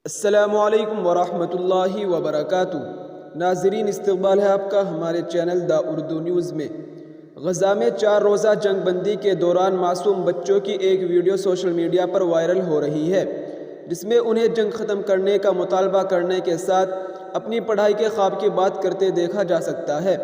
السلام علیکم ورحمۃ اللہ وبرکاتہ۔ ناظرین، استقبال ہے آپ کا ہمارے چینل دا اردو نیوز میں۔ غزہ میں 4 روزہ جنگ بندی کے دوران معصوم بچوں کی ایک ویڈیو سوشل میڈیا پر وائرل ہو رہی ہے، جس میں انہیں جنگ ختم کرنے کا مطالبہ کرنے کے ساتھ اپنی پڑھائی کے خواب کی بات کرتے دیکھا جا سکتا ہے۔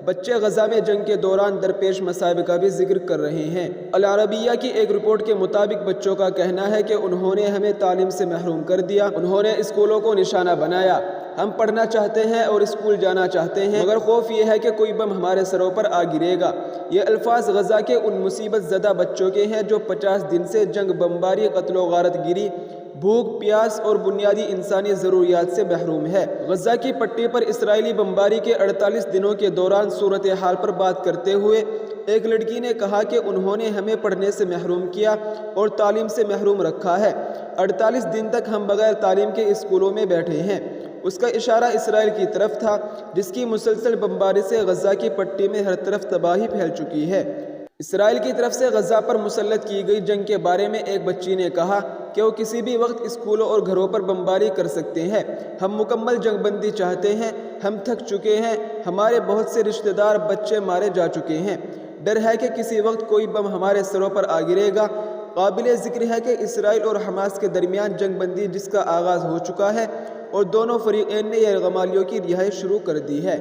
بچے غزہ میں جنگ کے دوران درپیش مصائب کا بھی ذکر کر رہے ہیں۔ العربیہ کی ایک رپورٹ کے مطابق بچوں کا کہنا ہے کہ انہوں نے ہمیں تعلیم سے محروم کر دیا، انہوں نے اسکولوں کو نشانہ بنایا، ہم پڑھنا چاہتے ہیں اور اسکول جانا چاہتے ہیں، مگر خوف یہ ہے کہ کوئی بم ہمارے سروں پر آ گرے گا۔ یہ الفاظ غزہ کے ان مصیبت زدہ بچوں کے ہیں جو 50 دن سے جنگ، بمباری، قتل و غارت گری، بھوک، پیاس اور بنیادی انسانی ضروریات سے محروم ہے۔ غزہ کی پٹی پر اسرائیلی بمباری کے 48 دنوں کے دوران صورتحال پر بات کرتے ہوئے ایک لڑکی نے کہا کہ انہوں نے ہمیں پڑھنے سے محروم کیا اور تعلیم سے محروم رکھا ہے۔ 48 دن تک ہم بغیر تعلیم کے اسکولوں میں بیٹھے ہیں۔ اس کا اشارہ اسرائیل کی طرف تھا، جس کی مسلسل بمباری سے غزہ کی پٹی میں ہر طرف تباہی پھیل چکی ہے۔ اسرائیل کی طرف سے غزہ پر مسلط کی گئی جنگ کے بارے میں ایک بچی نے کہا کہ وہ کسی بھی وقت اسکولوں اور گھروں پر بمباری کر سکتے ہیں۔ ہم مکمل جنگ بندی چاہتے ہیں، ہم تھک چکے ہیں، ہمارے بہت سے رشتہ دار، بچے مارے جا چکے ہیں، ڈر ہے کہ کسی وقت کوئی بم ہمارے سروں پر آ گرے گا۔ قابل ذکر ہے کہ اسرائیل اور حماس کے درمیان جنگ بندی جس کا آغاز ہو چکا ہے اور دونوں فریقین نے یرغمالیوں کی رہائی شروع کر دی ہے۔